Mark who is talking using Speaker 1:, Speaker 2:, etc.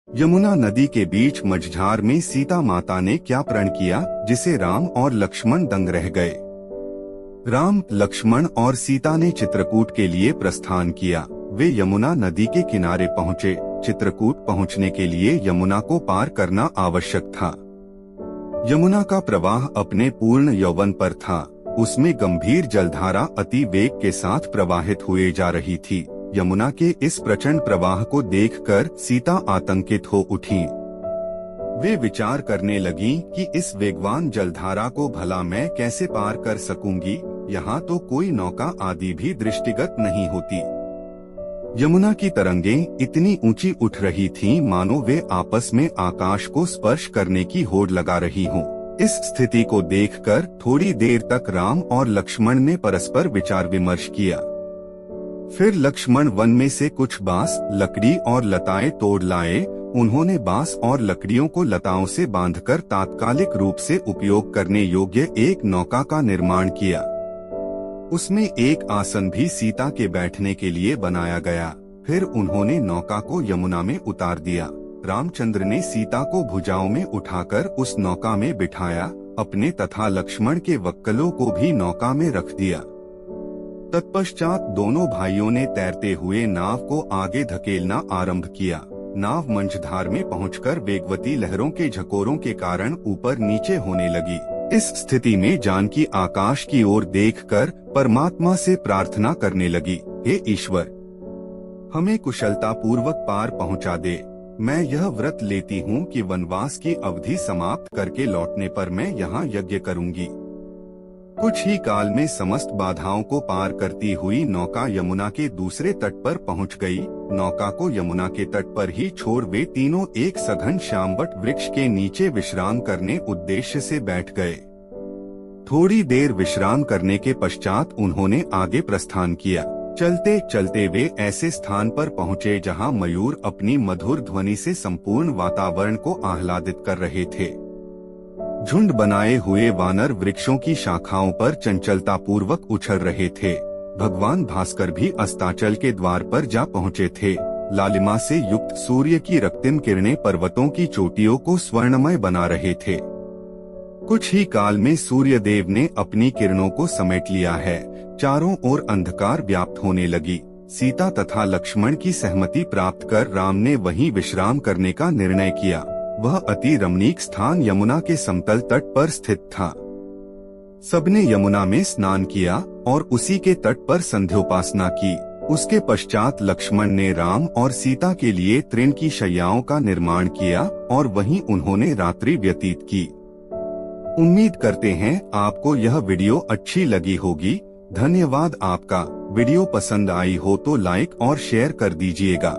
Speaker 1: यमुना नदी के बीच मझधार में सीता माता ने क्या प्रण किया जिसे राम और लक्ष्मण दंग रह गए। राम, लक्ष्मण और सीता ने चित्रकूट के लिए प्रस्थान किया। वे यमुना नदी के किनारे पहुँचे। चित्रकूट पहुँचने के लिए यमुना को पार करना आवश्यक था। यमुना का प्रवाह अपने पूर्ण यौवन पर था। उसमें गंभीर जलधारा अति वेग के साथ प्रवाहित हुए जा रही थी। यमुना के इस प्रचंड प्रवाह को देखकर सीता आतंकित हो उठी। वे विचार करने लगीं कि इस वेगवान जलधारा को भला मैं कैसे पार कर सकूंगी। यहाँ तो कोई नौका आदि भी दृष्टिगत नहीं होती। यमुना की तरंगें इतनी ऊंची उठ रही थीं मानो वे आपस में आकाश को स्पर्श करने की होड़ लगा रही हों। इस स्थिति को देखकर थोड़ी देर तक राम और लक्ष्मण ने परस्पर विचार विमर्श किया। फिर लक्ष्मण वन में से कुछ बांस, लकड़ी और लताएं तोड़ लाए। उन्होंने बांस और लकड़ियों को लताओं से बांधकर तात्कालिक रूप से उपयोग करने योग्य एक नौका का निर्माण किया। उसमें एक आसन भी सीता के बैठने के लिए बनाया गया। फिर उन्होंने नौका को यमुना में उतार दिया। रामचंद्र ने सीता को भुजाओं में उठाकर उस नौका में बिठाया। अपने तथा लक्ष्मण के वक्कलों को भी नौका में रख दिया। तत्पश्चात दोनों भाइयों ने तैरते हुए नाव को आगे धकेलना आरंभ किया। नाव मंझधार में पहुंचकर वेगवती लहरों के झकोरों के कारण ऊपर नीचे होने लगी। इस स्थिति में जानकी आकाश की ओर देखकर परमात्मा से प्रार्थना करने लगी, हे ईश्वर, हमें कुशलता पूर्वक पार पहुंचा दे। मैं यह व्रत लेती हूँ कि वनवास की अवधि समाप्त करके लौटने पर मैं यहाँ यज्ञ करूँगी। कुछ ही काल में समस्त बाधाओं को पार करती हुई नौका यमुना के दूसरे तट पर पहुंच गई। नौका को यमुना के तट पर ही छोड़ वे तीनों एक सघन श्यामवट वृक्ष के नीचे विश्राम करने उद्देश्य से बैठ गए। थोड़ी देर विश्राम करने के पश्चात उन्होंने आगे प्रस्थान किया। चलते चलते वे ऐसे स्थान पर पहुँचे जहाँ मयूर अपनी मधुर ध्वनि से संपूर्ण वातावरण को आह्लादित कर रहे थे। झुंड बनाए हुए वानर वृक्षों की शाखाओं पर चंचलता पूर्वक उछल रहे थे। भगवान भास्कर भी अस्ताचल के द्वार पर जा पहुँचे थे। लालिमा से युक्त सूर्य की रक्तिम किरणें पर्वतों की चोटियों को स्वर्णमय बना रहे थे। कुछ ही काल में सूर्य देव ने अपनी किरणों को समेट लिया है। चारों ओर अंधकार व्याप्त होने लगी। सीता तथा लक्ष्मण की सहमति प्राप्त कर राम ने वहीं विश्राम करने का निर्णय किया। वह अति रमणीक स्थान यमुना के समतल तट पर स्थित था। सबने यमुना में स्नान किया और उसी के तट पर संध्योपासना की। उसके पश्चात लक्ष्मण ने राम और सीता के लिए तृण की शैयाओं का निर्माण किया और वहीं उन्होंने रात्रि व्यतीत की। उम्मीद करते हैं आपको यह वीडियो अच्छी लगी होगी। धन्यवाद आपका। वीडियो पसंद आई हो तो लाइक और शेयर कर दीजिएगा।